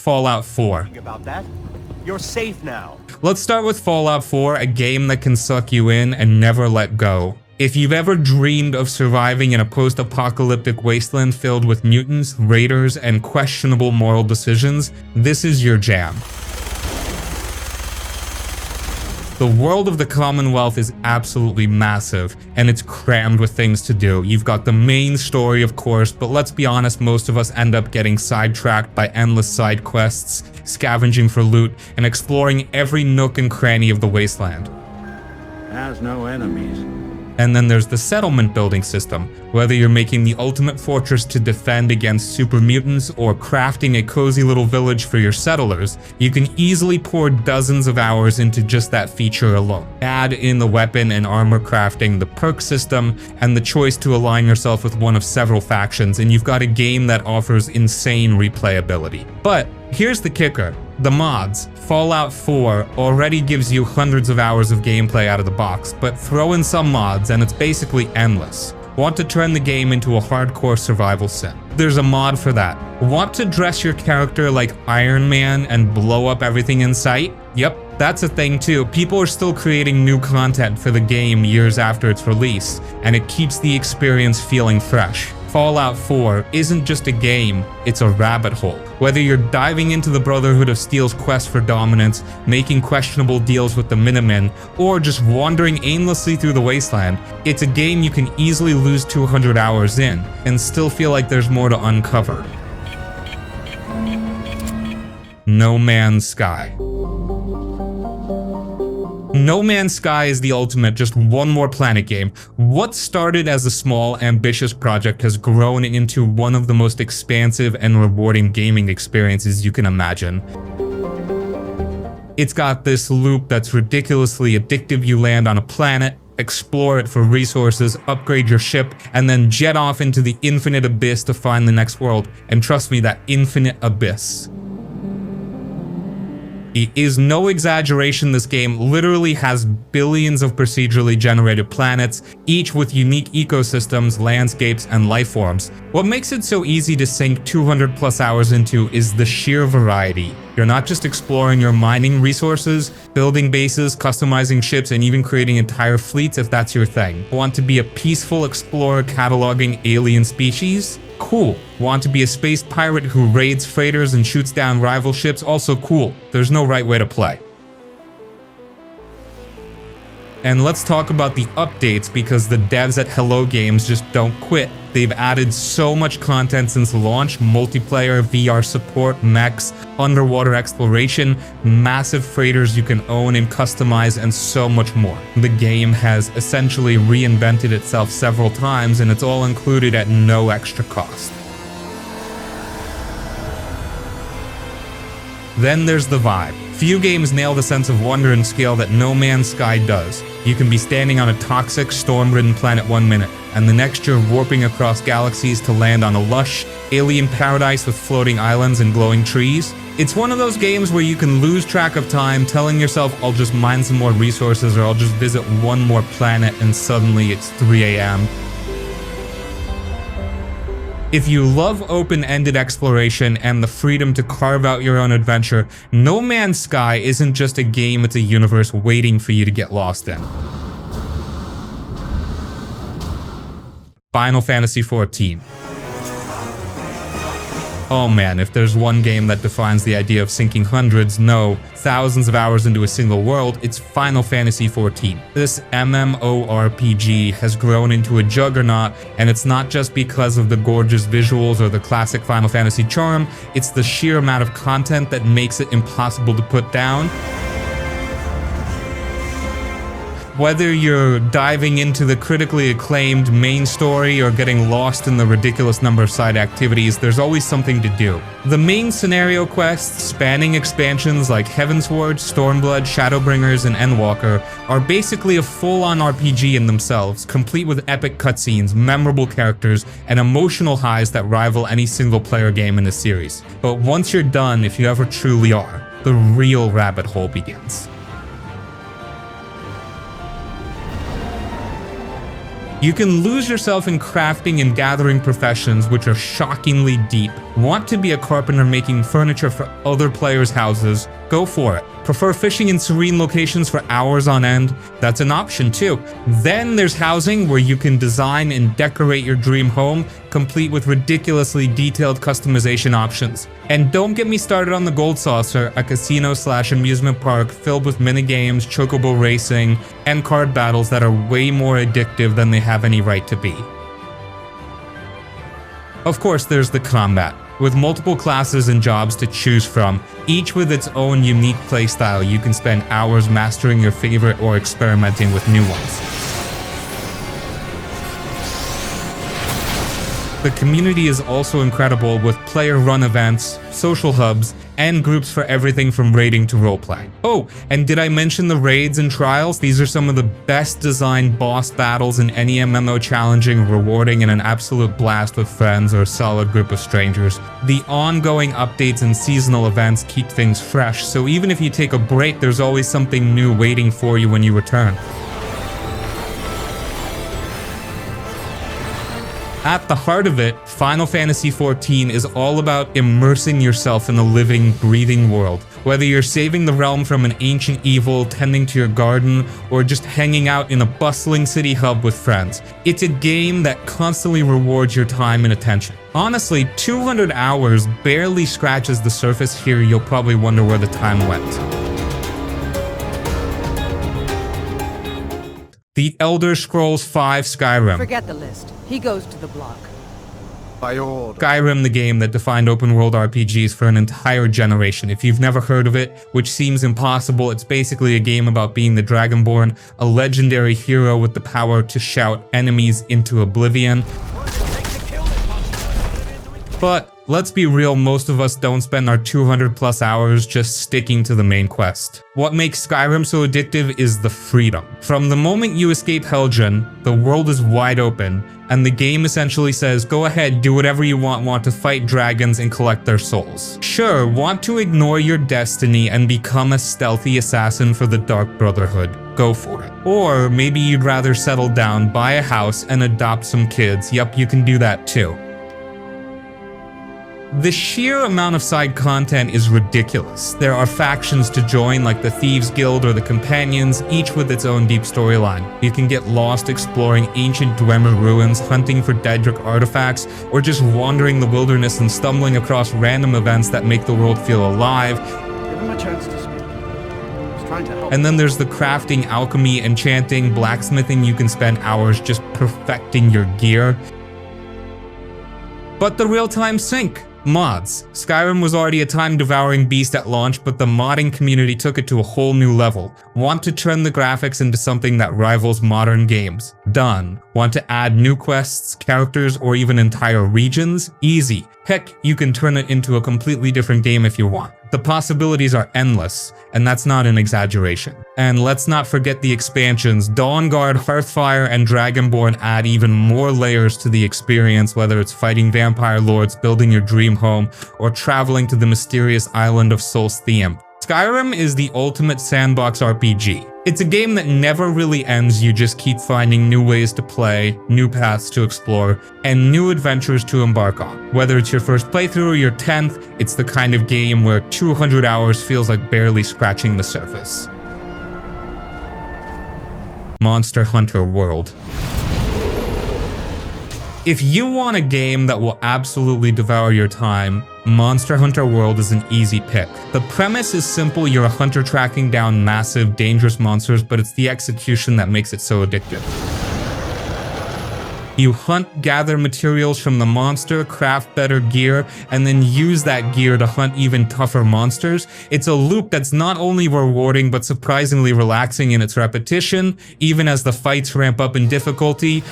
Fallout 4. About that, you're safe now. Let's start with Fallout 4, a game that can suck you in and never let go. If you've ever dreamed of surviving in a post-apocalyptic wasteland filled with mutants, raiders, and questionable moral decisions, this is your jam. The world of the Commonwealth is absolutely massive, and it's crammed with things to do. You've got the main story, of course, but let's be honest, most of us end up getting sidetracked by endless side quests, scavenging for loot, and exploring every nook and cranny of the wasteland. Has no enemies. And then there's the settlement building system. Whether you're making the ultimate fortress to defend against super mutants or crafting a cozy little village for your settlers, you can easily pour dozens of hours into just that feature alone. Add in the weapon and armor crafting, the perk system, and the choice to align yourself with one of several factions, and you've got a game that offers insane replayability. But here's the kicker. The mods. Fallout 4 already gives you hundreds of hours of gameplay out of the box, but throw in some mods and it's basically endless. Want to turn the game into a hardcore survival sim? There's a mod for that. Want to dress your character like Iron Man and blow up everything in sight? Yep, that's a thing too. People are still creating new content for the game years after its release, and it keeps the experience feeling fresh. Fallout 4 isn't just a game, it's a rabbit hole. Whether you're diving into the Brotherhood of Steel's quest for dominance, making questionable deals with the Minutemen, or just wandering aimlessly through the wasteland, it's a game you can easily lose 200 hours in, and still feel like there's more to uncover. No Man's Sky. No Man's Sky is the ultimate just one more planet game. What started as a small, ambitious project has grown into one of the most expansive and rewarding gaming experiences you can imagine. It's got this loop that's ridiculously addictive. You land on a planet, explore it for resources, upgrade your ship, and then jet off into the infinite abyss to find the next world. And trust me, that infinite abyss. It is no exaggeration, this game literally has billions of procedurally generated planets, each with unique ecosystems, landscapes, and life forms. What makes it so easy to sink 200 plus hours into is the sheer variety. You're not just exploring, you're mining resources, building bases, customizing ships, and even creating entire fleets if that's your thing. Want to be a peaceful explorer cataloging alien species? Cool. Want to be a space pirate who raids freighters and shoots down rival ships? Also cool. There's no right way to play. And let's talk about the updates, because the devs at Hello Games just don't quit. They've added so much content since launch: multiplayer, VR support, mechs, underwater exploration, massive freighters you can own and customize, and so much more. The game has essentially reinvented itself several times, and it's all included at no extra cost. Then there's the vibe. Few games nail the sense of wonder and scale that No Man's Sky does. You can be standing on a toxic, storm-ridden planet one minute, and the next you're warping across galaxies to land on a lush, alien paradise with floating islands and glowing trees. It's one of those games where you can lose track of time, telling yourself, I'll just mine some more resources or I'll just visit one more planet, and suddenly it's 3 AM. If you love open-ended exploration and the freedom to carve out your own adventure, No Man's Sky isn't just a game, it's a universe waiting for you to get lost in. Final Fantasy XIV. Oh man, if there's one game that defines the idea of sinking hundreds, no, thousands of hours into a single world, it's Final Fantasy XIV. This MMORPG has grown into a juggernaut, and it's not just because of the gorgeous visuals or the classic Final Fantasy charm, it's the sheer amount of content that makes it impossible to put down. Whether you're diving into the critically acclaimed main story or getting lost in the ridiculous number of side activities, there's always something to do. The main scenario quests, spanning expansions like Heavensward, Stormblood, Shadowbringers, and Endwalker, are basically a full-on RPG in themselves, complete with epic cutscenes, memorable characters, and emotional highs that rival any single-player game in the series. But once you're done, if you ever truly are, the real rabbit hole begins. You can lose yourself in crafting and gathering professions which are shockingly deep. Want to be a carpenter making furniture for other players' houses? Go for it. Prefer fishing in serene locations for hours on end? That's an option too. Then there's housing, where you can design and decorate your dream home, complete with ridiculously detailed customization options. And don't get me started on the Gold Saucer, a casino/amusement park filled with minigames, chocobo racing, and card battles that are way more addictive than they have any right to be. Of course, there's the combat, with multiple classes and jobs to choose from, each with its own unique playstyle. You can spend hours mastering your favorite or experimenting with new ones. The community is also incredible, with player-run events, social hubs, and groups for everything from raiding to roleplay. Oh, and did I mention the raids and trials? These are some of the best designed boss battles in any MMO, challenging, rewarding, and an absolute blast with friends or a solid group of strangers. The ongoing updates and seasonal events keep things fresh, so even if you take a break, there's always something new waiting for you when you return. At the heart of it, Final Fantasy XIV is all about immersing yourself in a living, breathing world. Whether you're saving the realm from an ancient evil, tending to your garden, or just hanging out in a bustling city hub with friends, it's a game that constantly rewards your time and attention. Honestly, 200 hours barely scratches the surface here. You'll probably wonder where the time went. The Elder Scrolls V Skyrim. Forget the list. He goes to the block. By order. Skyrim, the game that defined open-world RPGs for an entire generation. If you've never heard of it, which seems impossible, it's basically a game about being the Dragonborn, a legendary hero with the power to shout enemies into oblivion. But let's be real, most of us don't spend our 200 plus hours just sticking to the main quest. What makes Skyrim so addictive is the freedom. From the moment you escape Helgen, the world is wide open, and the game essentially says, go ahead, do whatever you want to fight dragons and collect their souls. Sure, want to ignore your destiny and become a stealthy assassin for the Dark Brotherhood? Go for it. Or maybe you'd rather settle down, buy a house, and adopt some kids. Yup, you can do that too. The sheer amount of side content is ridiculous. There are factions to join, like the Thieves Guild or the Companions, each with its own deep storyline. You can get lost exploring ancient Dwemer ruins, hunting for Daedric artifacts, or just wandering the wilderness and stumbling across random events that make the world feel alive. Give him a chance to speak. He's trying to help. And then there's the crafting, alchemy, enchanting, blacksmithing. You can spend hours just perfecting your gear. But the real-time sync. Mods. Skyrim was already a time-devouring beast at launch, but the modding community took it to a whole new level. Want to turn the graphics into something that rivals modern games? Done. Want to add new quests, characters, or even entire regions? Easy. Heck, you can turn it into a completely different game if you want. The possibilities are endless, and that's not an exaggeration. And let's not forget the expansions. Dawnguard, Hearthfire, and Dragonborn add even more layers to the experience, whether it's fighting vampire lords, building your dream home, or traveling to the mysterious island of Solstheim. Skyrim is the ultimate sandbox RPG. It's a game that never really ends. You just keep finding new ways to play, new paths to explore, and new adventures to embark on. Whether it's your first playthrough or your 10th, it's the kind of game where 200 hours feels like barely scratching the surface. Monster Hunter World. If you want a game that will absolutely devour your time, Monster Hunter World is an easy pick. The premise is simple. You're a hunter tracking down massive, dangerous monsters, but it's the execution that makes it so addictive. You hunt, gather materials from the monster, craft better gear, and then use that gear to hunt even tougher monsters. It's a loop that's not only rewarding, but surprisingly relaxing in its repetition, even as the fights ramp up in difficulty.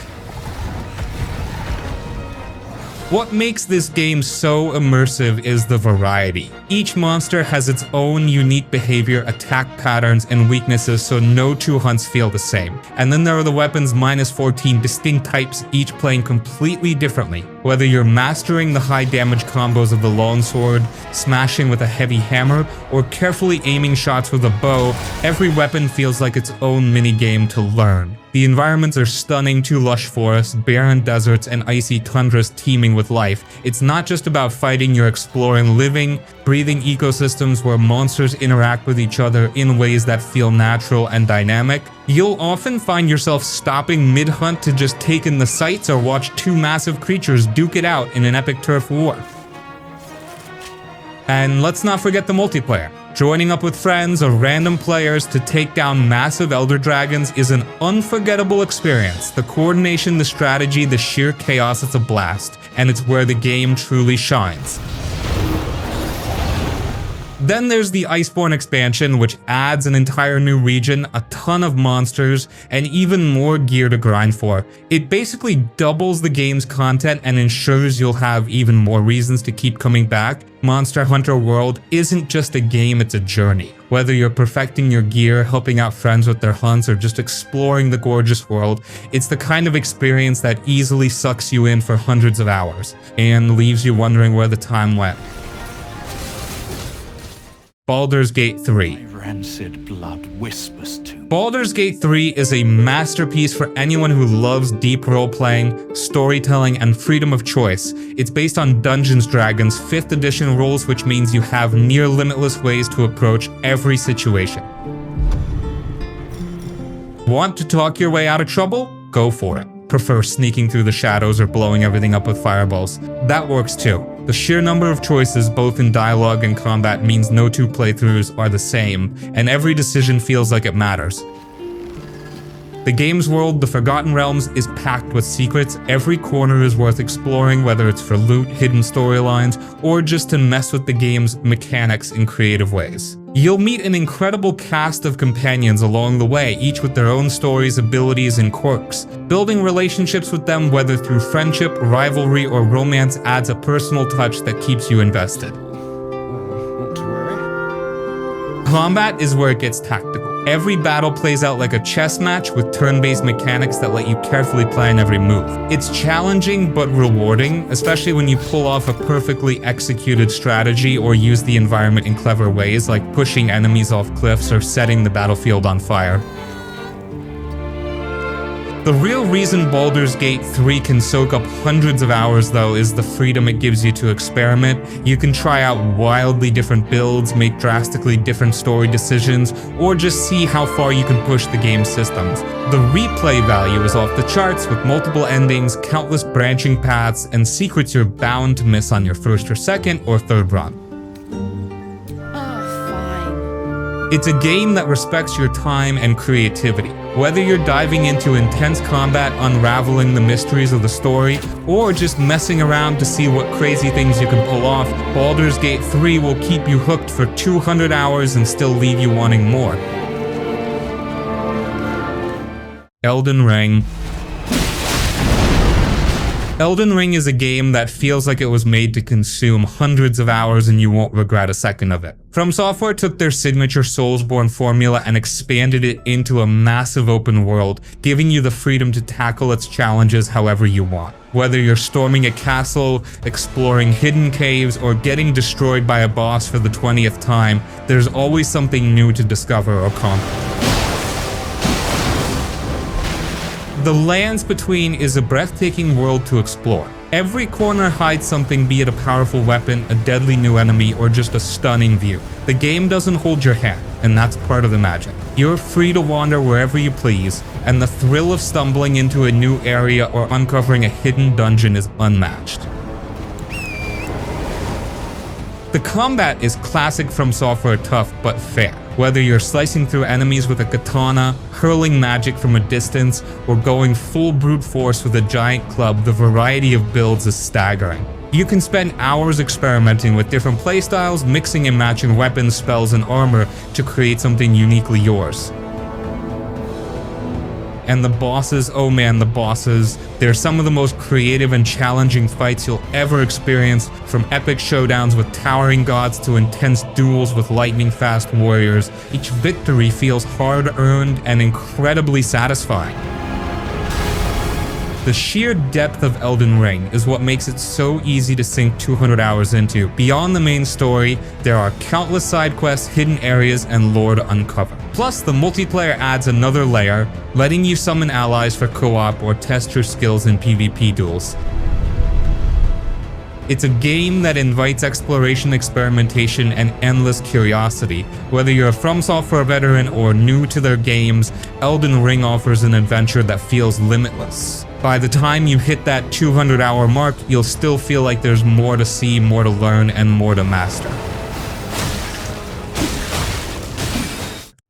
What makes this game so immersive is the variety. Each monster has its own unique behavior, attack patterns, and weaknesses, so no two hunts feel the same. And then there are the weapons minus 14 distinct types, each playing completely differently. Whether you're mastering the high damage combos of the longsword, smashing with a heavy hammer, or carefully aiming shots with a bow, every weapon feels like its own minigame to learn. The environments are stunning, too lush forests, barren deserts, and icy tundras teeming with life. It's not just about fighting, you're exploring living, breathing ecosystems where monsters interact with each other in ways that feel natural and dynamic. You'll often find yourself stopping mid-hunt to just take in the sights or watch two massive creatures duke it out in an epic turf war. And let's not forget the multiplayer. Joining up with friends or random players to take down massive elder dragons is an unforgettable experience. The coordination, the strategy, the sheer chaos, it's a blast. And it's where the game truly shines. Then there's the Iceborne expansion, which adds an entire new region, a ton of monsters, and even more gear to grind for. It basically doubles the game's content and ensures you'll have even more reasons to keep coming back. Monster Hunter World isn't just a game, it's a journey. Whether you're perfecting your gear, helping out friends with their hunts, or just exploring the gorgeous world, it's the kind of experience that easily sucks you in for hundreds of hours, and leaves you wondering where the time went. Baldur's Gate 3. My rancid blood whispers to me. Baldur's Gate 3 is a masterpiece for anyone who loves deep role-playing, storytelling, and freedom of choice. It's based on Dungeons & Dragons 5th edition rules, which means you have near limitless ways to approach every situation. Want to talk your way out of trouble? Go for it. Prefer sneaking through the shadows or blowing everything up with fireballs? That works too. The sheer number of choices both in dialogue and combat means no two playthroughs are the same, and every decision feels like it matters. The game's world, the Forgotten Realms, is packed with secrets. Every corner is worth exploring, whether it's for loot, hidden storylines, or just to mess with the game's mechanics in creative ways. You'll meet an incredible cast of companions along the way, each with their own stories, abilities, and quirks. Building relationships with them, whether through friendship, rivalry, or romance, adds a personal touch that keeps you invested. Not to worry. Combat is where it gets tactical. Every battle plays out like a chess match with turn-based mechanics that let you carefully plan every move. It's challenging but rewarding, especially when you pull off a perfectly executed strategy or use the environment in clever ways like pushing enemies off cliffs or setting the battlefield on fire. The real reason Baldur's Gate 3 can soak up hundreds of hours though is the freedom it gives you to experiment. You can try out wildly different builds, make drastically different story decisions, or just see how far you can push the game's systems. The replay value is off the charts with multiple endings, countless branching paths, and secrets you're bound to miss on your first or second or third run. It's a game that respects your time and creativity. Whether you're diving into intense combat, unraveling the mysteries of the story, or just messing around to see what crazy things you can pull off, Baldur's Gate 3 will keep you hooked for 200 hours and still leave you wanting more. Elden Ring. Elden Ring is a game that feels like it was made to consume hundreds of hours and you won't regret a second of it. From Software took their signature Soulsborne formula and expanded it into a massive open world, giving you the freedom to tackle its challenges however you want. Whether you're storming a castle, exploring hidden caves, or getting destroyed by a boss for the 20th time, there's always something new to discover or conquer. The Lands Between is a breathtaking world to explore. Every corner hides something, be it a powerful weapon, a deadly new enemy, or just a stunning view. The game doesn't hold your hand, and that's part of the magic. You're free to wander wherever you please, and the thrill of stumbling into a new area or uncovering a hidden dungeon is unmatched. The combat is classic From Software, tough but fair. Whether you're slicing through enemies with a katana, hurling magic from a distance, or going full brute force with a giant club, the variety of builds is staggering. You can spend hours experimenting with different playstyles, mixing and matching weapons, spells, and armor to create something uniquely yours. And the bosses, oh man, the bosses. They're some of the most creative and challenging fights you'll ever experience, from epic showdowns with towering gods to intense duels with lightning-fast warriors. Each victory feels hard-earned and incredibly satisfying. The sheer depth of Elden Ring is what makes it so easy to sink 200 hours into. Beyond the main story, there are countless side quests, hidden areas, and lore to uncover. Plus, the multiplayer adds another layer, letting you summon allies for co-op or test your skills in PvP duels. It's a game that invites exploration, experimentation, and endless curiosity. Whether you're a From Software veteran or new to their games, Elden Ring offers an adventure that feels limitless. By the time you hit that 200-hour mark, you'll still feel like there's more to see, more to learn, and more to master.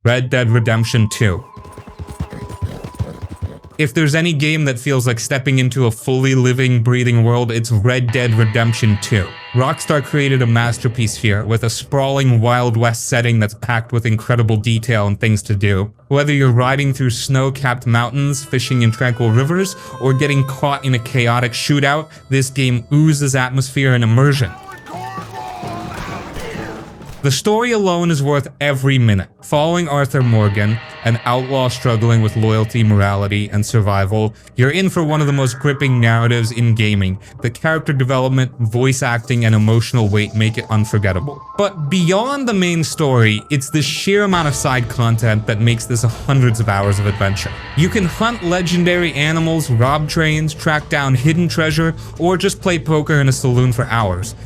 Red Dead Redemption 2. If there's any game that feels like stepping into a fully living, breathing world, it's Red Dead Redemption 2. Rockstar created a masterpiece here, with a sprawling Wild West setting that's packed with incredible detail and things to do. Whether you're riding through snow-capped mountains, fishing in tranquil rivers, or getting caught in a chaotic shootout, this game oozes atmosphere and immersion. The story alone is worth every minute. Following Arthur Morgan, an outlaw struggling with loyalty, morality, and survival, you're in for one of the most gripping narratives in gaming. The character development, voice acting, and emotional weight make it unforgettable. But beyond the main story, it's the sheer amount of side content that makes this hundreds of hours of adventure. You can hunt legendary animals, rob trains, track down hidden treasure, or just play poker in a saloon for hours.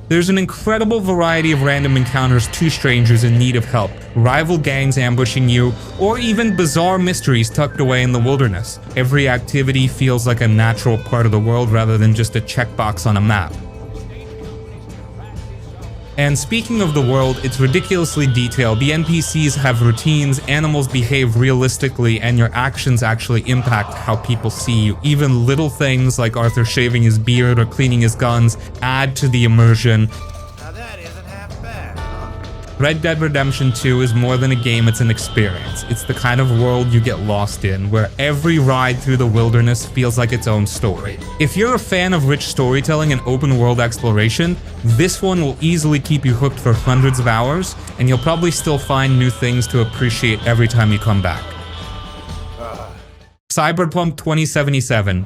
There's an incredible variety of random encounters to strangers in need of help, rival gangs ambushing you, or even bizarre mysteries tucked away in the wilderness. Every activity feels like a natural part of the world rather than just a checkbox on a map. And speaking of the world, it's ridiculously detailed. The NPCs have routines, animals behave realistically, and your actions actually impact how people see you. Even little things like Arthur shaving his beard or cleaning his guns add to the immersion. Now that isn't half bad, huh? Red Dead Redemption 2 is more than a game, it's an experience. It's the kind of world you get lost in, where every ride through the wilderness feels like its own story. If you're a fan of rich storytelling and open world exploration, this one will easily keep you hooked for hundreds of hours, and you'll probably still find new things to appreciate every time you come back. Cyberpunk 2077.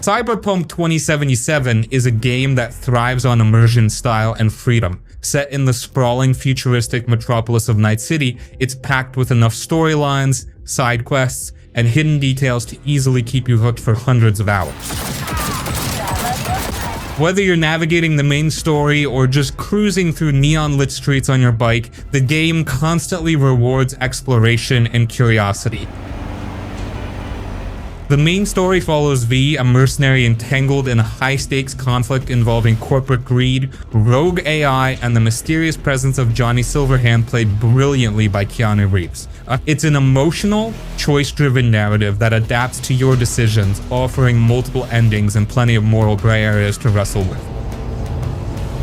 Cyberpunk 2077 is a game that thrives on immersion, style, and freedom. Set in the sprawling, futuristic metropolis of Night City, it's packed with enough storylines, side quests, and hidden details to easily keep you hooked for hundreds of hours. Whether you're navigating the main story or just cruising through neon-lit streets on your bike, the game constantly rewards exploration and curiosity. The main story follows V, a mercenary entangled in a high-stakes conflict involving corporate greed, rogue AI, and the mysterious presence of Johnny Silverhand, played brilliantly by Keanu Reeves. It's an emotional, choice-driven narrative that adapts to your decisions, offering multiple endings and plenty of moral gray areas to wrestle with.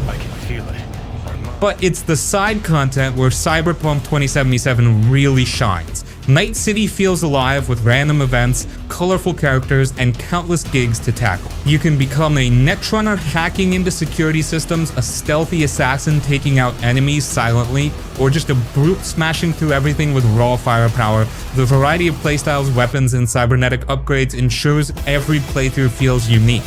I can feel it. But it's the side content where Cyberpunk 2077 really shines. Night City feels alive with random events, colorful characters, and countless gigs to tackle. You can become a netrunner hacking into security systems, a stealthy assassin taking out enemies silently, or just a brute smashing through everything with raw firepower. The variety of playstyles, weapons, and cybernetic upgrades ensures every playthrough feels unique.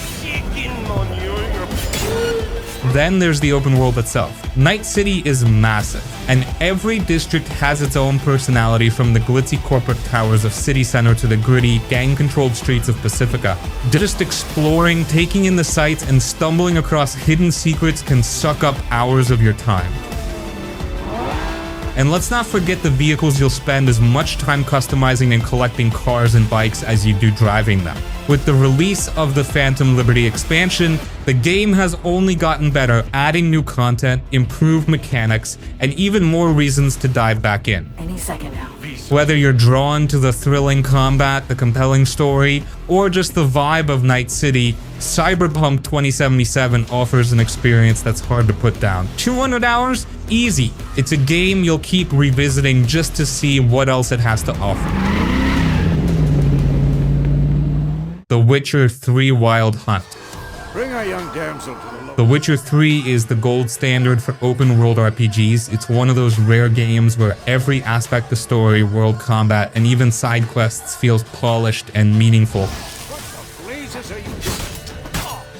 Then there's the open world itself. Night City is massive, and every district has its own personality, from the glitzy corporate towers of City Center to the gritty, gang-controlled streets of Pacifica. Just exploring, taking in the sights, and stumbling across hidden secrets can suck up hours of your time. And let's not forget the vehicles. You'll spend as much time customizing and collecting cars and bikes as you do driving them. With the release of the Phantom Liberty expansion, the game has only gotten better, adding new content, improved mechanics, and even more reasons to dive back in. Any second now. Whether you're drawn to the thrilling combat, the compelling story, or just the vibe of Night City, Cyberpunk 2077 offers an experience that's hard to put down. 200 hours? Easy. It's a game you'll keep revisiting just to see what else it has to offer. The Witcher 3 Wild Hunt. Bring our young damsel to the The Witcher 3 is the gold standard for open-world RPGs. It's one of those rare games where every aspect of story, world combat, and even side quests feels polished and meaningful. What the blazes are you doing?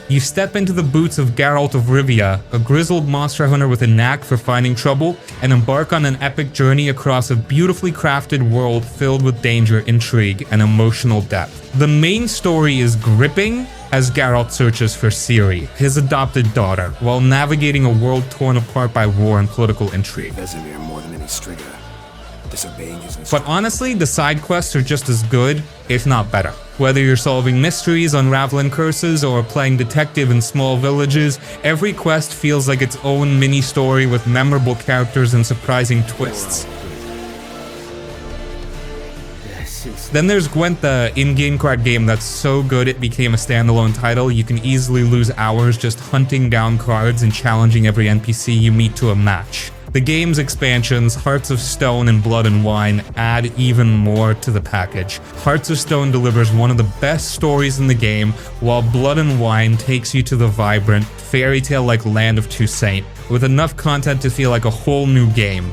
You step into the boots of Geralt of Rivia, a grizzled monster hunter with a knack for finding trouble, and embark on an epic journey across a beautifully crafted world filled with danger, intrigue, and emotional depth. The main story is gripping as Geralt searches for Ciri, his adopted daughter, while navigating a world torn apart by war and political intrigue. Vesemir more than any Striga. Disobeying his But instructions. honestly, the side quests are just as good, if not better. Whether you're solving mysteries, unraveling curses, or playing detective in small villages, every quest feels like its own mini-story with memorable characters and surprising twists. Then there's Gwent, the in-game card game that's so good it became a standalone title. You can easily lose hours just hunting down cards and challenging every NPC you meet to a match. The game's expansions, Hearts of Stone and Blood and Wine, add even more to the package. Hearts of Stone delivers one of the best stories in the game, while Blood and Wine takes you to the vibrant, fairy tale-like land of Toussaint, with enough content to feel like a whole new game.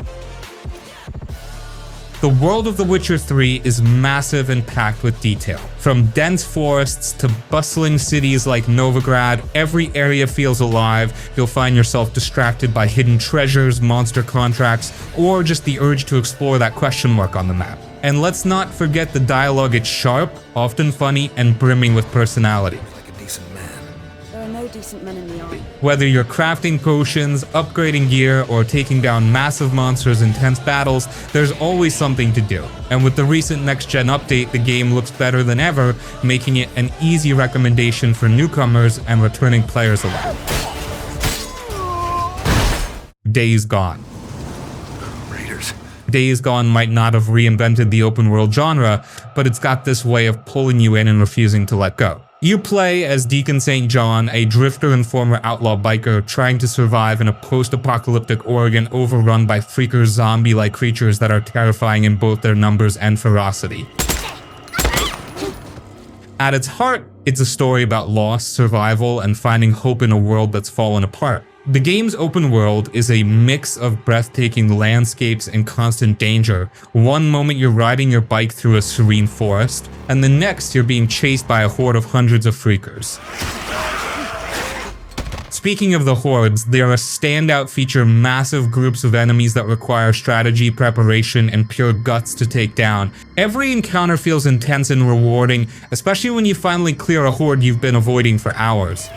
The world of The Witcher 3 is massive and packed with detail. From dense forests to bustling cities like Novigrad, every area feels alive. You'll find yourself distracted by hidden treasures, monster contracts, or just the urge to explore that question mark on the map. And let's not forget the dialogue. It's sharp, often funny, and brimming with personality. Like a decent man. There are no decent men in the army. Whether you're crafting potions, upgrading gear, or taking down massive monsters in tense battles, there's always something to do. And with the recent next-gen update, the game looks better than ever, making it an easy recommendation for newcomers and returning players alike. Days Gone. Raiders. Days Gone might not have reinvented the open world genre, but it's got this way of pulling you in and refusing to let go. You play as Deacon St. John, a drifter and former outlaw biker trying to survive in a post-apocalyptic Oregon overrun by freaker zombie-like creatures that are terrifying in both their numbers and ferocity. At its heart, it's a story about loss, survival, and finding hope in a world that's fallen apart. The game's open world is a mix of breathtaking landscapes and constant danger. One moment you're riding your bike through a serene forest, and the next you're being chased by a horde of hundreds of freakers. Speaking of the hordes, they are a standout feature, massive groups of enemies that require strategy, preparation, and pure guts to take down. Every encounter feels intense and rewarding, especially when you finally clear a horde you've been avoiding for hours.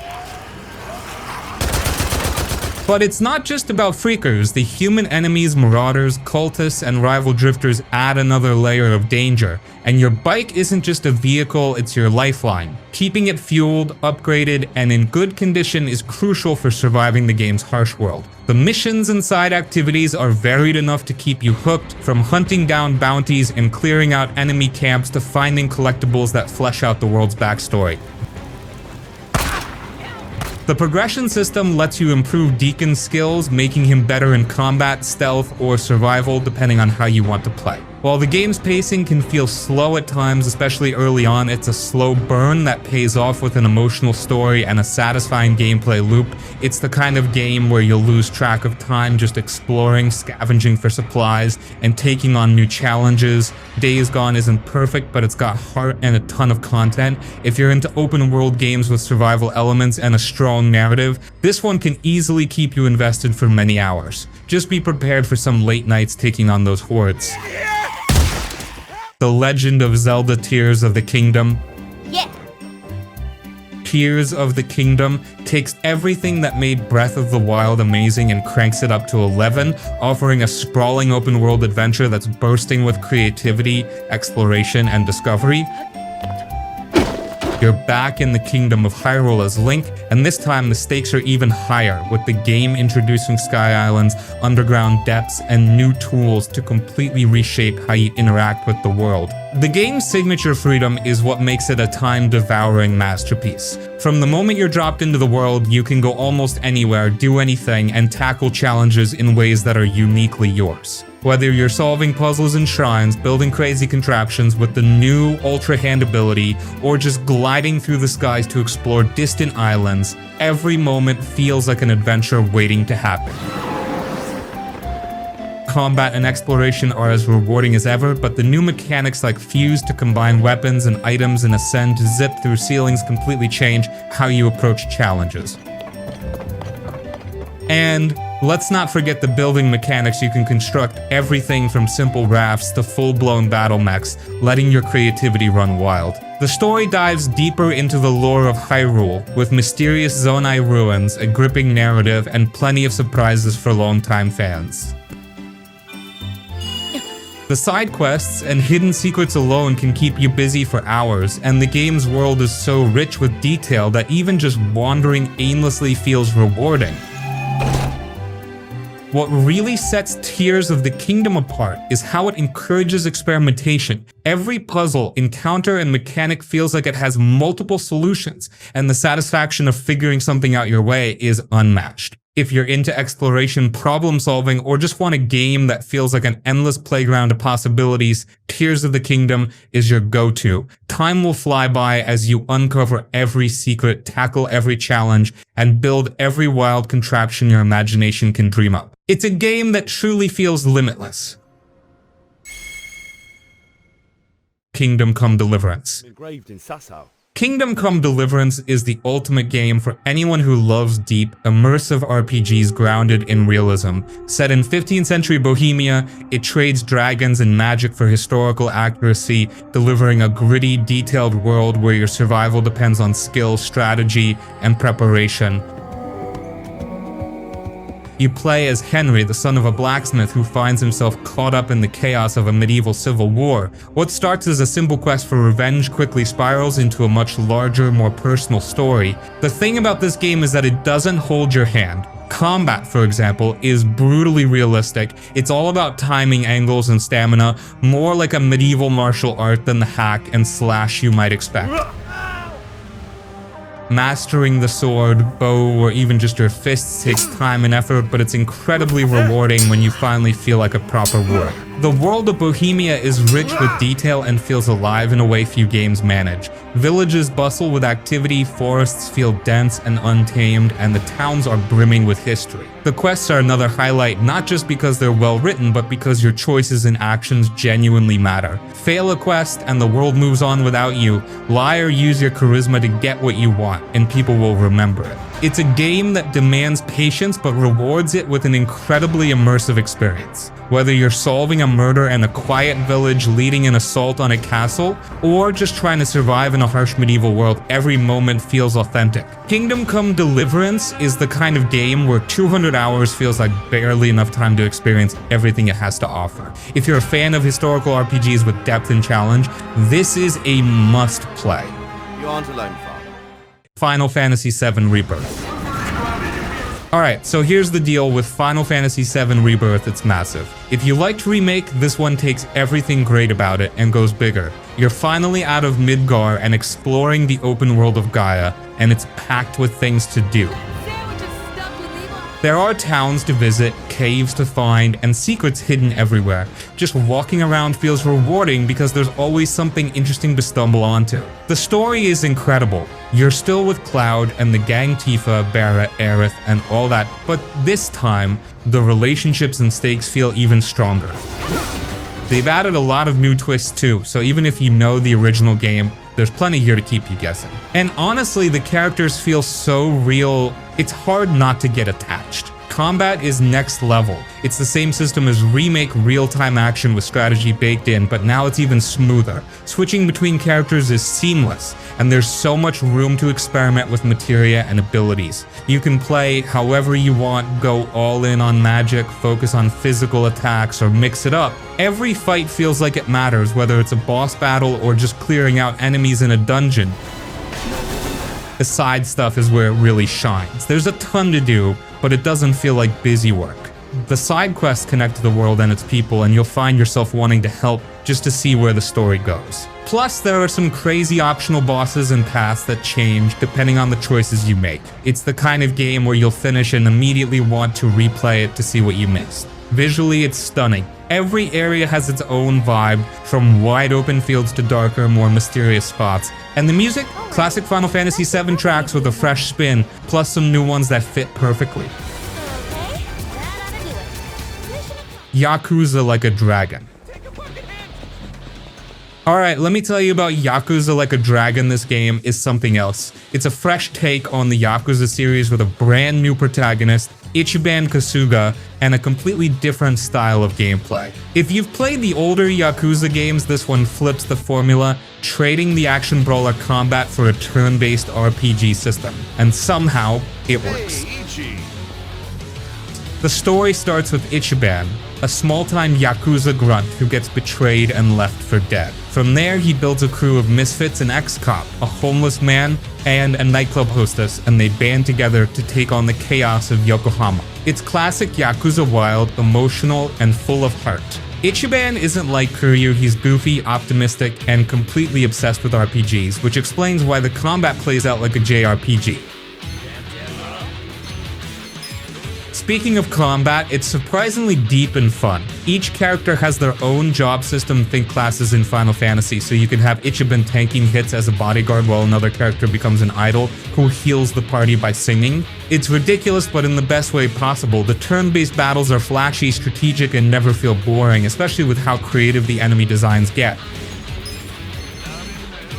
But it's not just about freakers. The human enemies, marauders, cultists, and rival drifters add another layer of danger. And your bike isn't just a vehicle, it's your lifeline. Keeping it fueled, upgraded, and in good condition is crucial for surviving the game's harsh world. The missions and side activities are varied enough to keep you hooked, from hunting down bounties and clearing out enemy camps to finding collectibles that flesh out the world's backstory. The progression system lets you improve Deacon's skills, making him better in combat, stealth, or survival depending on how you want to play. While the game's pacing can feel slow at times, especially early on, it's a slow burn that pays off with an emotional story and a satisfying gameplay loop. It's the kind of game where you'll lose track of time just exploring, scavenging for supplies, and taking on new challenges. Days Gone isn't perfect, but it's got heart and a ton of content. If you're into open world games with survival elements and a strong narrative, this one can easily keep you invested for many hours. Just be prepared for some late nights taking on those hordes. The Legend of Zelda Tears of the Kingdom. Yeah. Tears of the Kingdom takes everything that made Breath of the Wild amazing and cranks it up to 11, offering a sprawling open world adventure that's bursting with creativity, exploration, and discovery. You're back in the Kingdom of Hyrule as Link, and this time the stakes are even higher, with the game introducing Sky Islands, underground depths, and new tools to completely reshape how you interact with the world. The game's signature freedom is what makes it a time-devouring masterpiece. From the moment you're dropped into the world, you can go almost anywhere, do anything, and tackle challenges in ways that are uniquely yours. Whether you're solving puzzles in shrines, building crazy contraptions with the new Ultra Hand ability, or just gliding through the skies to explore distant islands, every moment feels like an adventure waiting to happen. Combat and exploration are as rewarding as ever, but the new mechanics like fuse to combine weapons and items and ascend to zip through ceilings completely change how you approach challenges. And let's not forget the building mechanics. You can construct everything from simple rafts to full-blown battle mechs, letting your creativity run wild. The story dives deeper into the lore of Hyrule, with mysterious Zonai ruins, a gripping narrative, and plenty of surprises for longtime fans. The side quests and hidden secrets alone can keep you busy for hours, and the game's world is so rich with detail that even just wandering aimlessly feels rewarding. What really sets Tears of the Kingdom apart is how it encourages experimentation. Every puzzle, encounter, and mechanic feels like it has multiple solutions, and the satisfaction of figuring something out your way is unmatched. If you're into exploration, problem solving, or just want a game that feels like an endless playground of possibilities, Tears of the Kingdom is your go-to. Time will fly by as you uncover every secret, tackle every challenge, and build every wild contraption your imagination can dream up. It's a game that truly feels limitless. Kingdom Come Deliverance. Engraved in Sasau. Kingdom Come Deliverance is the ultimate game for anyone who loves deep, immersive RPGs grounded in realism. Set in 15th century Bohemia, it trades dragons and magic for historical accuracy, delivering a gritty, detailed world where your survival depends on skill, strategy, and preparation. You play as Henry, the son of a blacksmith who finds himself caught up in the chaos of a medieval civil war. What starts as a simple quest for revenge quickly spirals into a much larger, more personal story. The thing about this game is that it doesn't hold your hand. Combat, for example, is brutally realistic. It's all about timing, angles, and stamina, more like a medieval martial art than the hack and slash you might expect. Mastering the sword, bow, or even just your fists takes time and effort, but it's incredibly rewarding when you finally feel like a proper warrior. The world of Bohemia is rich with detail and feels alive in a way few games manage. Villages bustle with activity, forests feel dense and untamed, and the towns are brimming with history. The quests are another highlight, not just because they're well written, but because your choices and actions genuinely matter. Fail a quest and the world moves on without you. Lie or use your charisma to get what you want, and people will remember it. It's a game that demands patience but rewards it with an incredibly immersive experience. Whether you're solving a murder in a quiet village, leading an assault on a castle, or just trying to survive in a harsh medieval world, every moment feels authentic. Kingdom Come Deliverance is the kind of game where 200 hours feels like barely enough time to experience everything it has to offer. If you're a fan of historical RPGs with depth and challenge, this is a must play. You aren't alone, Father. Final Fantasy VII Rebirth. Alright, so here's the deal with Final Fantasy VII Rebirth, it's massive. If you liked Remake, this one takes everything great about it and goes bigger. You're finally out of Midgar and exploring the open world of Gaia, and it's packed with things to do. There are towns to visit, caves to find, and secrets hidden everywhere. Just walking around feels rewarding because there's always something interesting to stumble onto. The story is incredible. You're still with Cloud and the gang Tifa, Barret, Aerith, and all that, but this time, the relationships and stakes feel even stronger. They've added a lot of new twists too, so even if you know the original game, there's plenty here to keep you guessing. And honestly, the characters feel so real, it's hard not to get attached. Combat is next level. It's the same system as Remake real-time action with strategy baked in, but now it's even smoother. Switching between characters is seamless, and there's so much room to experiment with materia and abilities. You can play however you want, go all in on magic, focus on physical attacks, or mix it up. Every fight feels like it matters, whether it's a boss battle or just clearing out enemies in a dungeon. The side stuff is where it really shines. There's a ton to do, but it doesn't feel like busy work. The side quests connect to the world and its people, and you'll find yourself wanting to help just to see where the story goes. Plus, there are some crazy optional bosses and paths that change depending on the choices you make. It's the kind of game where you'll finish and immediately want to replay it to see what you missed. Visually, it's stunning. Every area has its own vibe, from wide open fields to darker, more mysterious spots. And the music? Classic Final Fantasy VII tracks with a fresh spin, plus some new ones that fit perfectly. Okay, that ought to do it. Mission accomplished. Yakuza Like a Dragon. Alright, let me tell you about Yakuza Like a Dragon. This game is something else. It's a fresh take on the Yakuza series with a brand new protagonist, Ichiban Kasuga, and a completely different style of gameplay. If you've played the older Yakuza games, this one flips the formula, trading the action brawler combat for a turn-based RPG system. And somehow, it works. The story starts with Ichiban, a small-time Yakuza grunt who gets betrayed and left for dead. From there, he builds a crew of misfits, an ex-cop, a homeless man, and a nightclub hostess, and they band together to take on the chaos of Yokohama. It's classic Yakuza wild, emotional, and full of heart. Ichiban isn't like Kiryu, he's goofy, optimistic, and completely obsessed with RPGs, which explains why the combat plays out like a JRPG. Speaking of combat, it's surprisingly deep and fun. Each character has their own job system, think classes in Final Fantasy, so you can have Ichiban tanking hits as a bodyguard while another character becomes an idol who heals the party by singing. It's ridiculous, but in the best way possible. The turn-based battles are flashy, strategic, and never feel boring, especially with how creative the enemy designs get.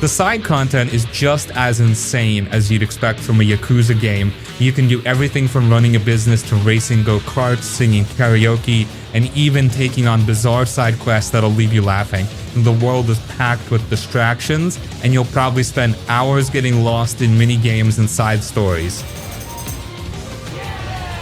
The side content is just as insane as you'd expect from a Yakuza game. You can do everything from running a business to racing go-karts, singing karaoke, and even taking on bizarre side quests that'll leave you laughing. The world is packed with distractions, and you'll probably spend hours getting lost in mini-games and side stories.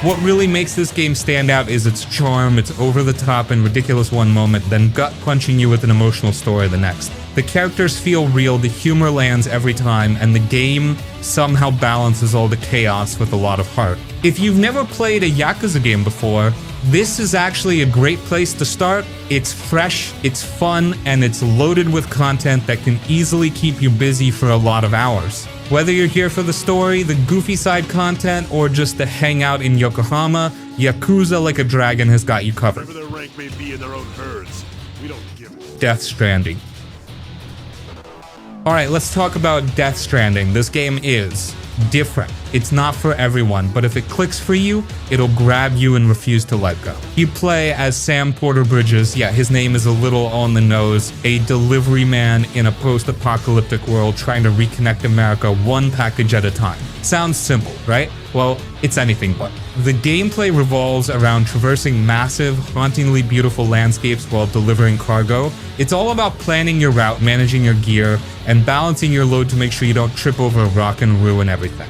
What really makes this game stand out is its charm. It's over the top and ridiculous one moment, then gut-punching you with an emotional story the next. The characters feel real, the humor lands every time, and the game somehow balances all the chaos with a lot of heart. If you've never played a Yakuza game before, this is actually a great place to start. It's fresh, it's fun, and it's loaded with content that can easily keep you busy for a lot of hours. Whether you're here for the story, the goofy side content, or just to hang out in Yokohama, Yakuza Like a Dragon has got you covered. Whatever their rank may be in their own herds, we don't give it. Death Stranding. Alright, let's talk about Death Stranding. This game is different. It's not for everyone, but if it clicks for you, it'll grab you and refuse to let go. You play as Sam Porter Bridges. Yeah, his name is a little on the nose. A delivery man in a post-apocalyptic world trying to reconnect America one package at a time. Sounds simple, right? Well, it's anything but. The gameplay revolves around traversing massive, hauntingly beautiful landscapes while delivering cargo. It's all about planning your route, managing your gear, and balancing your load to make sure you don't trip over a rock and ruin everything.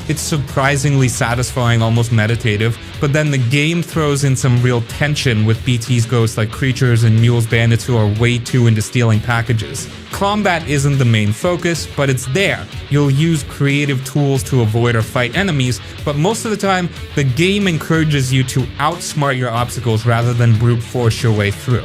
It's surprisingly satisfying, almost meditative, but then the game throws in some real tension with BT's ghosts like creatures and mules bandits who are way too into stealing packages. Combat isn't the main focus, but it's there. You'll use creative tools to avoid or fight enemies, but most of the time, the game encourages you to outsmart your obstacles rather than brute force your way through.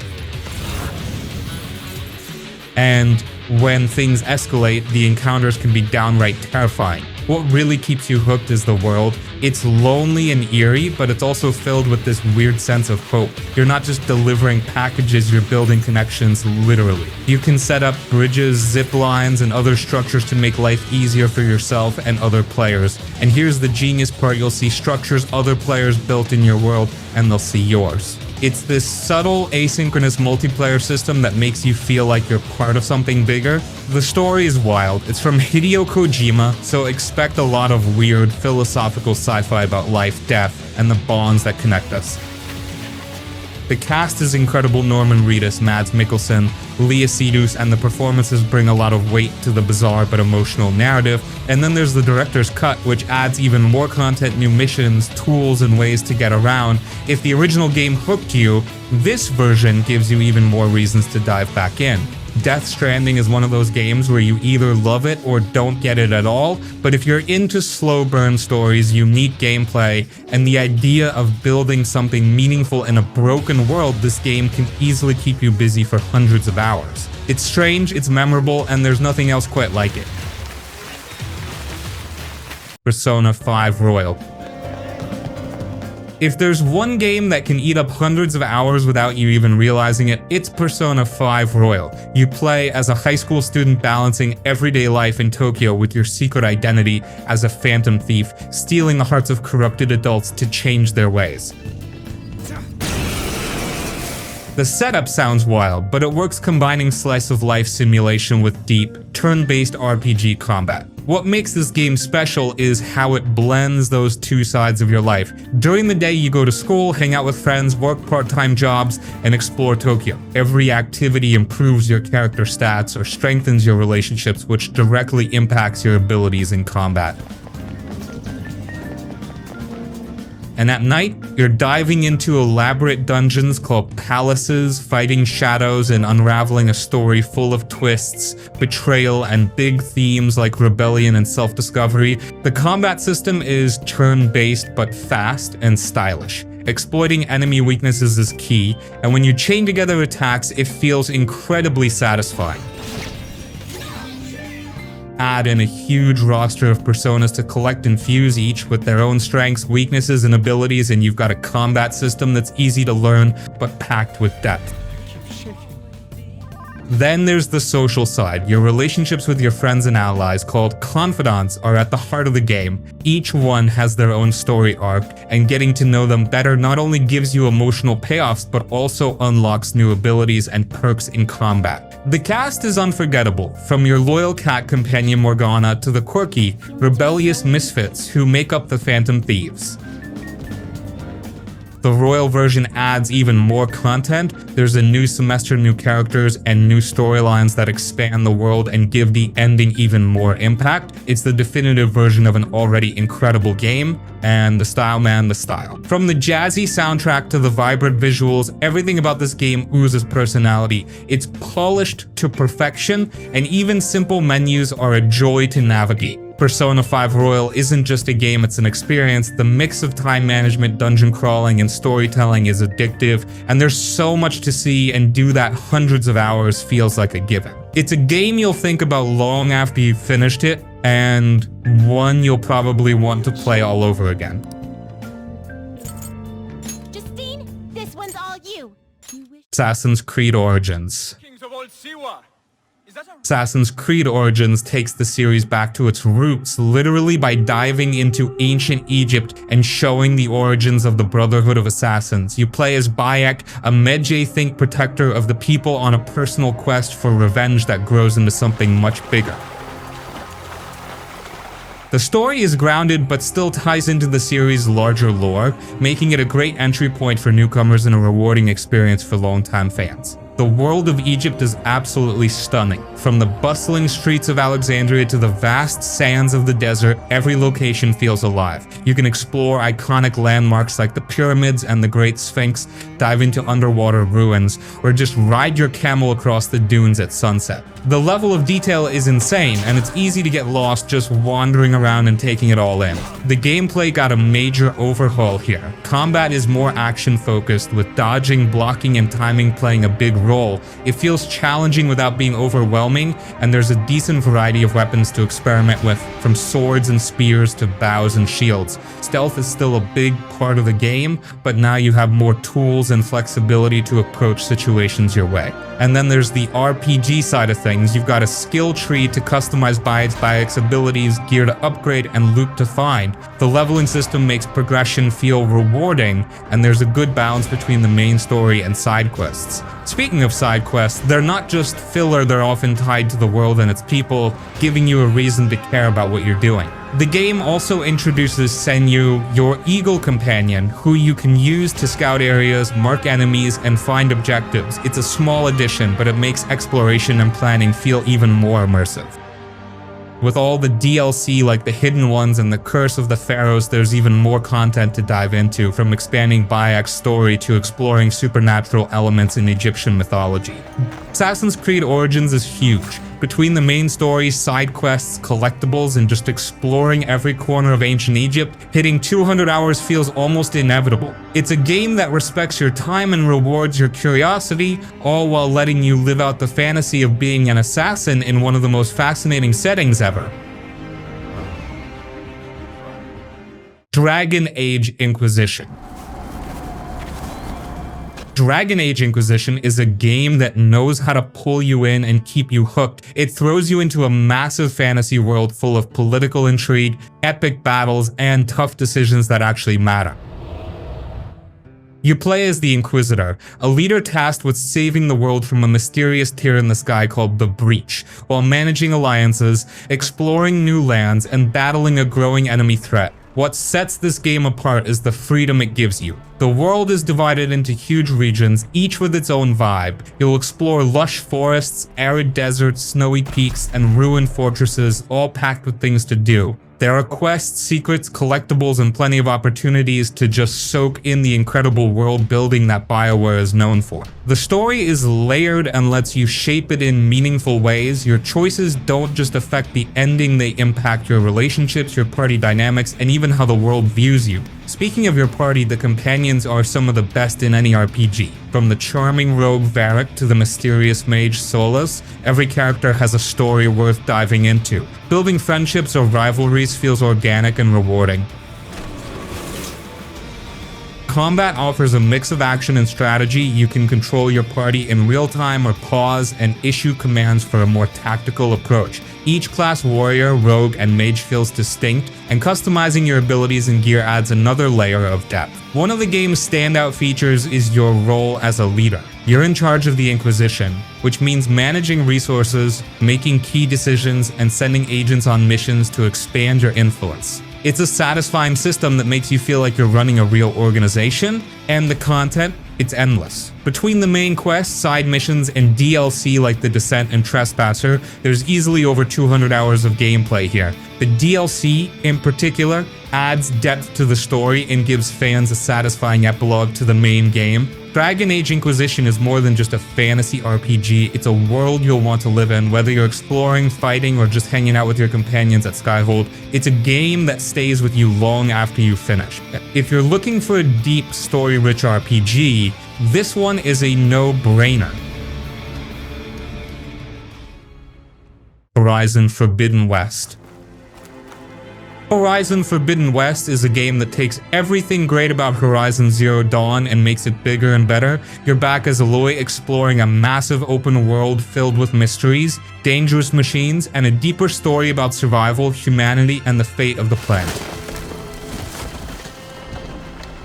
And when things escalate, the encounters can be downright terrifying. What really keeps you hooked is the world. It's lonely and eerie, but it's also filled with this weird sense of hope. You're not just delivering packages, you're building connections literally. You can set up bridges, zip lines, and other structures to make life easier for yourself and other players. And here's the genius part, you'll see structures other players built in your world, and they'll see yours. It's this subtle asynchronous multiplayer system that makes you feel like you're part of something bigger. The story is wild. It's from Hideo Kojima, so expect a lot of weird philosophical sci-fi about life, death, and the bonds that connect us. The cast is incredible. Norman Reedus, Mads Mikkelsen, Leah Seydoux, and the performances bring a lot of weight to the bizarre but emotional narrative. And then there's the director's cut, which adds even more content, new missions, tools, and ways to get around. If the original game hooked you, this version gives you even more reasons to dive back in. Death Stranding is one of those games where you either love it or don't get it at all, but if you're into slow burn stories, unique gameplay, and the idea of building something meaningful in a broken world, this game can easily keep you busy for hundreds of hours. It's strange, it's memorable, and there's nothing else quite like it. Persona 5 Royal. If there's one game that can eat up hundreds of hours without you even realizing it, it's Persona 5 Royal. You play as a high school student balancing everyday life in Tokyo with your secret identity as a phantom thief, stealing the hearts of corrupted adults to change their ways. The setup sounds wild, but it works combining slice-of-life simulation with deep, turn-based RPG combat. What makes this game special is how it blends those two sides of your life. During the day, you go to school, hang out with friends, work part-time jobs, and explore Tokyo. Every activity improves your character stats or strengthens your relationships, which directly impacts your abilities in combat. And at night, you're diving into elaborate dungeons called palaces, fighting shadows and unraveling a story full of twists, betrayal, and big themes like rebellion and self-discovery. The combat system is turn-based but fast and stylish. Exploiting enemy weaknesses is key, and when you chain together attacks, it feels incredibly satisfying. Add in a huge roster of personas to collect and fuse each with their own strengths, weaknesses, and abilities, and you've got a combat system that's easy to learn but packed with depth. Then there's the social side. Your relationships with your friends and allies, called confidants, are at the heart of the game. Each one has their own story arc, and getting to know them better not only gives you emotional payoffs, but also unlocks new abilities and perks in combat. The cast is unforgettable, from your loyal cat companion Morgana to the quirky, rebellious misfits who make up the Phantom Thieves. The Royal version adds even more content. There's a new semester, new characters, and new storylines that expand the world and give the ending even more impact. It's the definitive version of an already incredible game, and the style, man, the style. From the jazzy soundtrack to the vibrant visuals, everything about this game oozes personality. It's polished to perfection, and even simple menus are a joy to navigate. Persona 5 Royal isn't just a game, it's an experience. The mix of time management, dungeon crawling, and storytelling is addictive, and there's so much to see and do that hundreds of hours feels like a given. It's a game you'll think about long after you've finished it, and one you'll probably want to play all over again. Justine, this one's all you. Assassin's Creed Origins. Assassin's Creed Origins takes the series back to its roots, literally by diving into ancient Egypt and showing the origins of the Brotherhood of Assassins. You play as Bayek, a Medjay-think protector of the people on a personal quest for revenge that grows into something much bigger. The story is grounded but still ties into the series' larger lore, making it a great entry point for newcomers and a rewarding experience for longtime fans. The world of Egypt is absolutely stunning. From the bustling streets of Alexandria to the vast sands of the desert, every location feels alive. You can explore iconic landmarks like the pyramids and the Great Sphinx, dive into underwater ruins, or just ride your camel across the dunes at sunset. The level of detail is insane, and it's easy to get lost just wandering around and taking it all in. The gameplay got a major overhaul here. Combat is more action-focused, with dodging, blocking, and timing playing a big role. It feels challenging without being overwhelming, and there's a decent variety of weapons to experiment with, from swords and spears to bows and shields. Stealth is still a big part of the game, but now you have more tools and flexibility to approach situations your way. And then there's the RPG side of things. You've got a skill tree to customize Bayek's abilities, gear to upgrade, and loot to find. The leveling system makes progression feel rewarding, and there's a good balance between the main story and side quests. Speaking of side quests, they're not just filler, they're often tied to the world and its people, giving you a reason to care about what you're doing. The game also introduces Senyu, your eagle companion, who you can use to scout areas, mark enemies, and find objectives. It's a small addition, but it makes exploration and planning feel even more immersive. With all the DLC like the Hidden Ones and the Curse of the Pharaohs, there's even more content to dive into, from expanding Bayek's story to exploring supernatural elements in Egyptian mythology. Assassin's Creed Origins is huge. Between the main story, side quests, collectibles, and just exploring every corner of ancient Egypt, hitting 200 hours feels almost inevitable. It's a game that respects your time and rewards your curiosity, all while letting you live out the fantasy of being an assassin in one of the most fascinating settings ever. Dragon Age Inquisition. Dragon Age Inquisition is a game that knows how to pull you in and keep you hooked. It throws you into a massive fantasy world full of political intrigue, epic battles, and tough decisions that actually matter. You play as the Inquisitor, a leader tasked with saving the world from a mysterious tear in the sky called the Breach, while managing alliances, exploring new lands, and battling a growing enemy threat. What sets this game apart is the freedom it gives you. The world is divided into huge regions, each with its own vibe. You'll explore lush forests, arid deserts, snowy peaks, and ruined fortresses, all packed with things to do. There are quests, secrets, collectibles, and plenty of opportunities to just soak in the incredible world building that BioWare is known for. The story is layered and lets you shape it in meaningful ways. Your choices don't just affect the ending, they impact your relationships, your party dynamics, and even how the world views you. Speaking of your party, the companions are some of the best in any RPG. From the charming rogue Varric to the mysterious mage Solus, every character has a story worth diving into. Building friendships or rivalries feels organic and rewarding. Combat offers a mix of action and strategy. You can control your party in real time or pause and issue commands for a more tactical approach. Each class warrior, rogue, and mage feels distinct, and customizing your abilities and gear adds another layer of depth. One of the game's standout features is your role as a leader. You're in charge of the Inquisition, which means managing resources, making key decisions, and sending agents on missions to expand your influence. It's a satisfying system that makes you feel like you're running a real organization, and the content, it's endless. Between the main quests, side missions, and DLC like The Descent and Trespasser, there's easily over 200 hours of gameplay here. The DLC, in particular, adds depth to the story and gives fans a satisfying epilogue to the main game. Dragon Age Inquisition is more than just a fantasy RPG, it's a world you'll want to live in, whether you're exploring, fighting, or just hanging out with your companions at Skyhold. It's a game that stays with you long after you finish. If you're looking for a deep, story-rich RPG, this one is a no-brainer. Horizon Forbidden West. Horizon Forbidden West is a game that takes everything great about Horizon Zero Dawn and makes it bigger and better. You're back as Aloy exploring a massive open world filled with mysteries, dangerous machines, and a deeper story about survival, humanity, and the fate of the planet.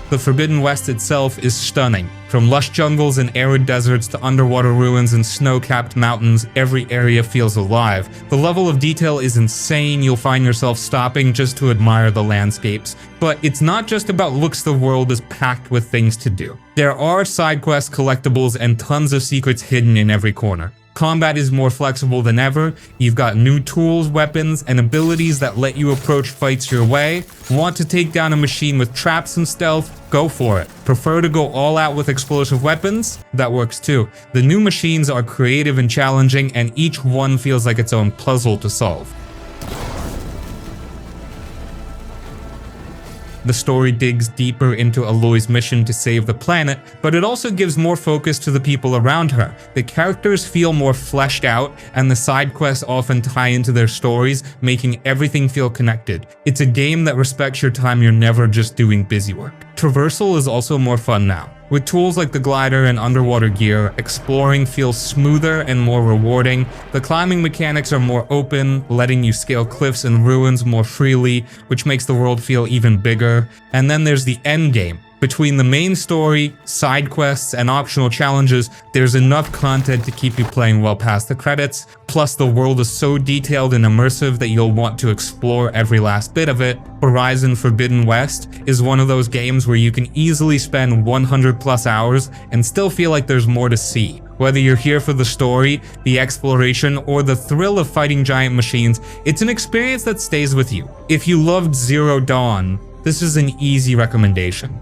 The Forbidden West itself is stunning. From lush jungles and arid deserts to underwater ruins and snow-capped mountains, every area feels alive. The level of detail is insane, you'll find yourself stopping just to admire the landscapes. But it's not just about looks, the world is packed with things to do. There are side quests, collectibles, and tons of secrets hidden in every corner. Combat is more flexible than ever. You've got new tools, weapons, and abilities that let you approach fights your way. Want to take down a machine with traps and stealth? Go for it. Prefer to go all out with explosive weapons? That works too. The new machines are creative and challenging, and each one feels like its own puzzle to solve. The story digs deeper into Aloy's mission to save the planet, but it also gives more focus to the people around her. The characters feel more fleshed out, and the side quests often tie into their stories, making everything feel connected. It's a game that respects your time, you're never just doing busy work. Traversal is also more fun now. With tools like the glider and underwater gear, exploring feels smoother and more rewarding. The climbing mechanics are more open, letting you scale cliffs and ruins more freely, which makes the world feel even bigger. And then there's the end game. Between the main story, side quests, and optional challenges, there's enough content to keep you playing well past the credits. Plus, the world is so detailed and immersive that you'll want to explore every last bit of it. Horizon Forbidden West is one of those games where you can easily spend 100+ hours and still feel like there's more to see. Whether you're here for the story, the exploration, or the thrill of fighting giant machines, it's an experience that stays with you. If you loved Zero Dawn, this is an easy recommendation.